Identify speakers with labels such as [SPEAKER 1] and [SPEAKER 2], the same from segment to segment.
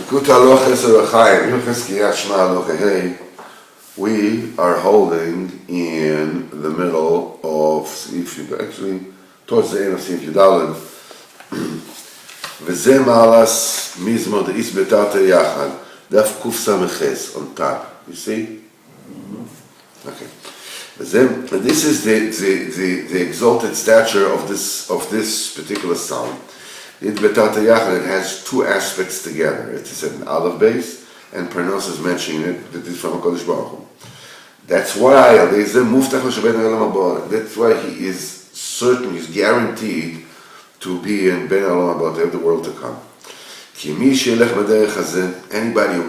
[SPEAKER 1] Likutei Shma. We are holding in the middle of Sif Yud, actually towards the end of Sif Yudalad. V'zeh ma'alas mizmor de'is betarte yachad. Daf kuf sameches on top. You see? Okay. This is the exalted stature of this particular psalm. It betarte yachad. It has two aspects together. It is an aleph base, and Pernos is mentioning it. That is from HaKadosh Baruch Hu. That's why he is certain, he's guaranteed to be in Ben Olam Haba, to have the world to come. Anybody who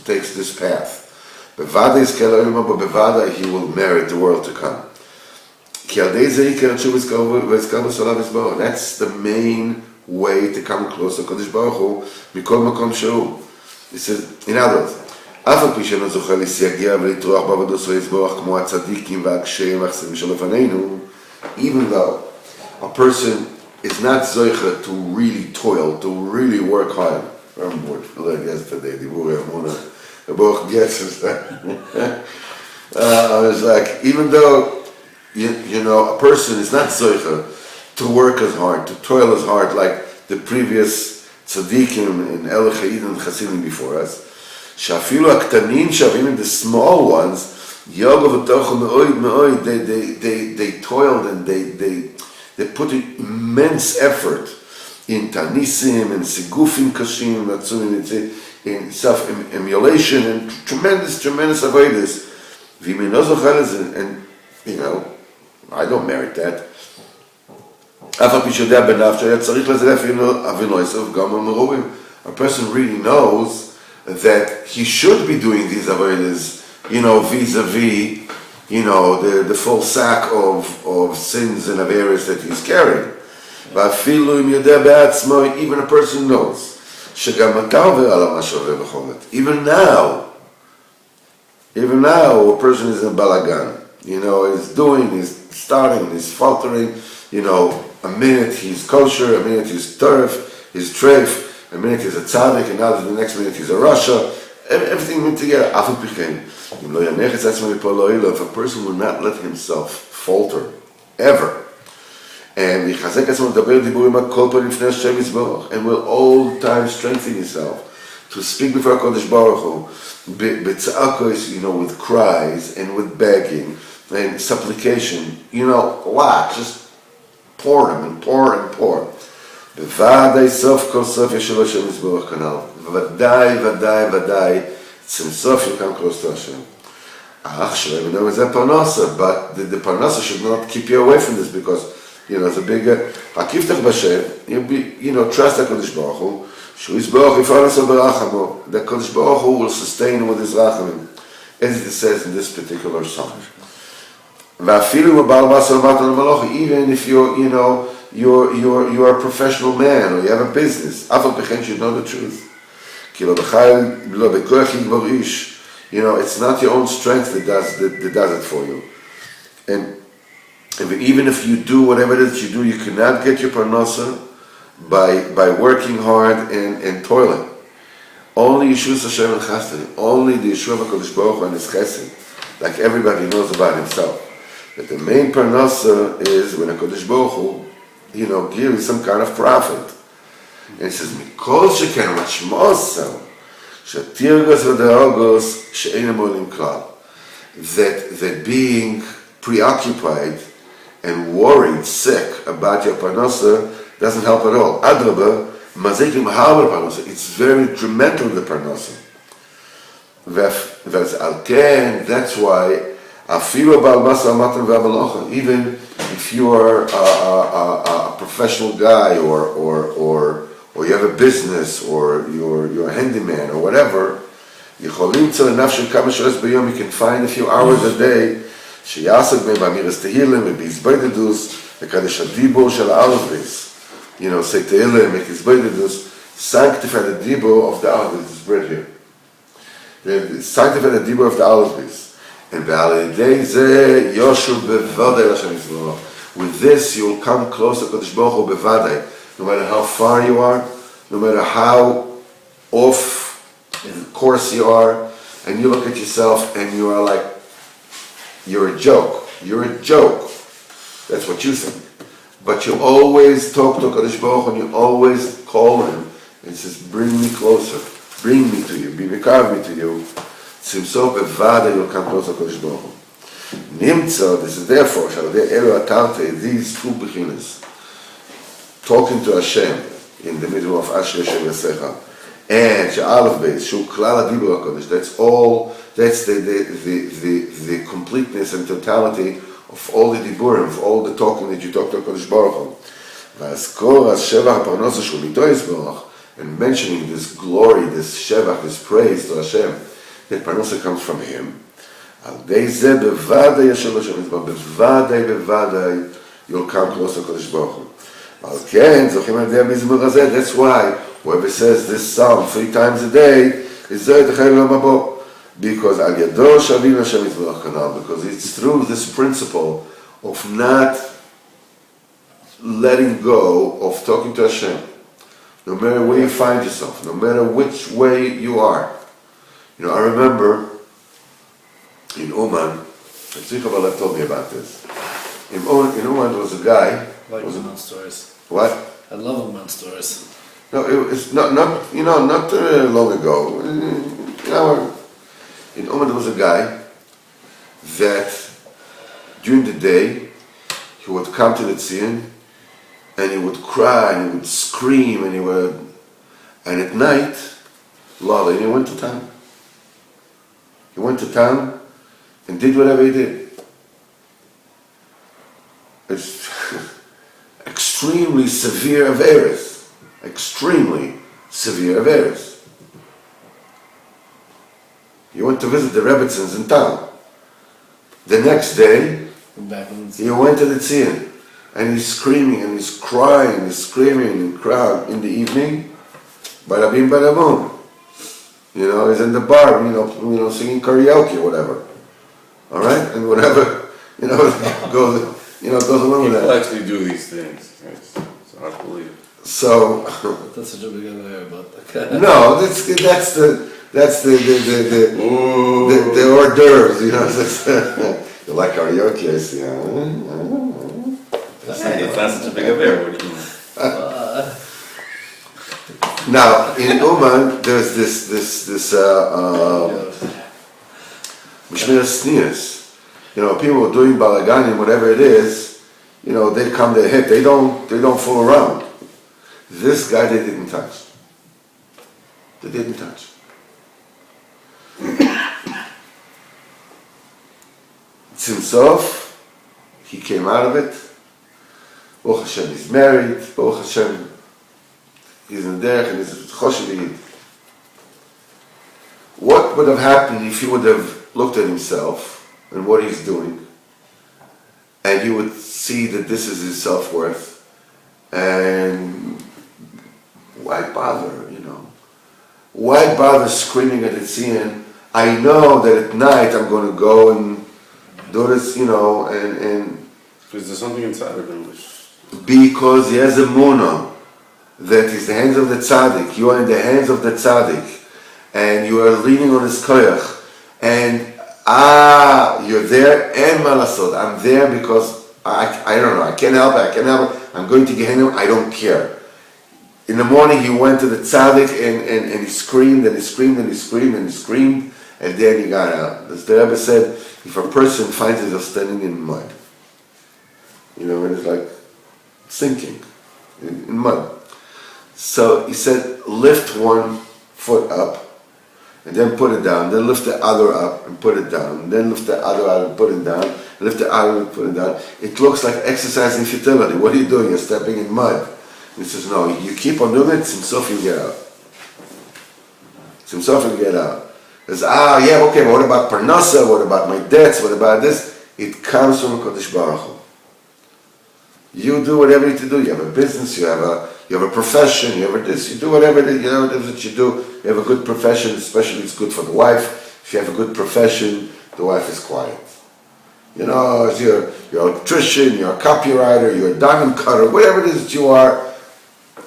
[SPEAKER 1] takes this path, he will merit the world to come. That's the main way to come closer to Kodesh Baruch Hu. He says, in other words, even though a person is not zoicha to really toil, to really work hard. I'm bored yesterday. I was like, even though you know a person is not zoicha to work as hard, to toil as hard, like the previous tzaddikim and El Chayid and Chasidim before us. Shafilu aktanim, even the small ones, they toiled and they put immense effort in tanisim and sigufim kashim, in self-emulation and tremendous avoidance. And you know, I don't merit that. A person really knows that he should be doing these avodas, vis-a-vis, the full sack of sins and averas that he's carrying. Even a person knows. Even now, a person is in balagan. He's starting, he's faltering. A minute he's kosher, a minute he's turf, he's treif. A minute he's a tzaddik, and now the next minute he's a rasha. Everything went together. If a person will not let himself falter, ever, and will all time strengthen himself to speak before Kodesh Baruch Hu, with cries and with begging and supplication, just pour him and pour and pour. V'vadai sof kol sof yeshel Hashem yisborach kanal. V'vadai, tzim sof you'll come close to Hashem. But the parnasa should not keep you away from this, because, it's a bigger, hakiftach b'Hashem, you'll be, trust the Kodesh Baruch Hu, shu yisborach yifarnaso berachamo, the Kodesh Baruch Hu will sustain with his rachamim, as it says in this particular song. Even if you're a professional man, or you have a business, you should know the truth. It's not your own strength that does it for you. And even if you do whatever it is you do, you cannot get your parnasa by working hard and toiling. Only Yeshua Hashem and Chassid, only the Yeshua HaKadosh Baruch Hu and His Chesed, like everybody knows about himself. That the main parnasa is when HaKadosh Baruch Hu, gives some kind of profit. And it says, Mikol sheken much more so, shetirgos v'deogos she'einem olim klal. That being preoccupied and worried, sick about your parnasa doesn't help at all. Adraba, mazekim harber parnasa. It's very detrimental to the parnasa. That's why even if you are a professional guy, or you have a business, or you're a handyman, or whatever, you can find a few hours a day say Tehillim, make his sanctify the dibur of the Aleph. This is right here. Sanctify the dibur of the Aleph. And with this you will come closer to Kodesh Baruch Hu bevadai. no matter how far you are, no matter how off course you are, and you look at yourself and you are like, you're a joke. You're a joke. That's what you think. But you always talk to HaKadosh Baruch Hu, and you always call him and says, bring me closer. Bring me to you. Be mekav me to you. Tzimso bevada, you'll come closer to HaKadosh Baruch Hu. Nimtza, this is therefore, these two beginners, talking to Hashem in the middle of Asher Hashem Yasecha, and She'alef Beis, Shu Klal HaDibur HaKadosh, that's all, that's the completeness and totality of all the diburim, of all the talking that you talk to HaKadosh Baruch Hu. V'azkor as Shevach HaParnosa Shu Lito Yisborach, and mentioning this glory, this Shevach, this praise to Hashem, that Parnosa comes from him. על די זה בוודאי ישב לשם מזבח, בוודאי you'll come closer לקדוש ברוך הוא. על כן, זוכים על ידי המזמור הזה, that's why whoever says this psalm 3 times a day, is זוהי את החיים לעולם הבא. Because על ידו שבים לשם מזבח כנ"ל, because it's through this principle of not letting go of talking to Hashem, no matter where you find yourself, no matter which way you are. You know, I remember in Oman, Tzvi told me about this. In Oman there was a guy.
[SPEAKER 2] I like Oman stories.
[SPEAKER 1] What?
[SPEAKER 2] I love Oman stories.
[SPEAKER 1] No, it's not long ago. You know, in Oman there was a guy that during the day he would come to the tziyun and he would cry and he would scream and at night, Lala, and he went to town. He went to town and did whatever he did. It's extremely severe averis. Extremely severe averis. He went to visit the Rebbitzins in town. The next day, he went to the tziyun, and he's screaming and he's crying, he's screaming and crying in the evening. Barabim barabon. You know, he's in the bar, singing karaoke or whatever. All right, and whatever, goes along with that.
[SPEAKER 3] People actually do these things. It's hard to believe.
[SPEAKER 1] So
[SPEAKER 2] that's such a big idea, but
[SPEAKER 1] no, that's the hors d'oeuvres. You like karaoke, I see.
[SPEAKER 3] It's not such a big affair. What do you mean?
[SPEAKER 1] Now in Oman, there's this Mishmir Sneers. People are doing balaganim, whatever it is. They come, they hit. They don't fool around. This guy they didn't touch. They didn't touch. Tzimtzov, he came out of it. Baruch Hashem, he's married. Baruch Hashem, he's in derech and he's choshev. What would have happened if he would have looked at himself and what he's doing, and he would see that this is his self-worth, and why bother, Why bother screaming at the tziyun? I know that at night I'm going to go and do this, and
[SPEAKER 3] Because there's something inside of him which...
[SPEAKER 1] Because he has a munah that is the hands of the tzaddik. You are in the hands of the tzaddik, and you are leaning on his koyach, and you're there, and malasot. I'm there because I don't know. I can't help it. I'm going to Gehenna. I don't care. In the morning, he went to the tzaddik and he screamed and he screamed and he screamed and he screamed, and then he got out. As the Rebbe said, if a person finds himself standing in mud, and it's like sinking in mud. So he said, lift one foot up, and then put it down, then lift the other up and put it down, then lift the other up and put it down, lift the other and put it down. It looks like exercising futility. What are you doing? You're stepping in mud. He says, no, you keep on doing it, Simsof you get out. Simsof you get out. He says, okay, but what about Parnasa? What about my debts? What about this? It comes from Kodesh Baruch Hu. You do whatever you need to do. You have a business, you have a profession, you have this, you do whatever it is that you do. You have a good profession, especially it's good for the wife. If you have a good profession, the wife is quiet. You're an electrician, you're a copywriter, you're a diamond cutter, whatever it is that you are,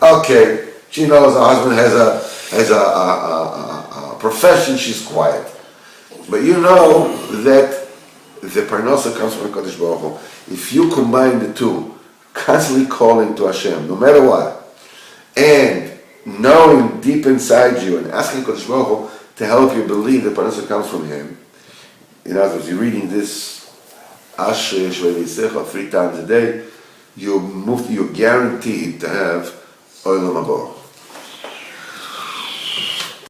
[SPEAKER 1] Okay, she knows her husband has a profession, she's quiet. But you know that the parnasa comes from Hakadosh Baruch Hu. If you combine the two, constantly calling to Hashem, no matter what, and knowing deep inside you and asking Hakadosh Baruch Hu to help you believe that parnasa comes from Him. In other words, you're reading this Ashrei Shvei Yisecha 3 times a day, you're guaranteed to have Olam Haba.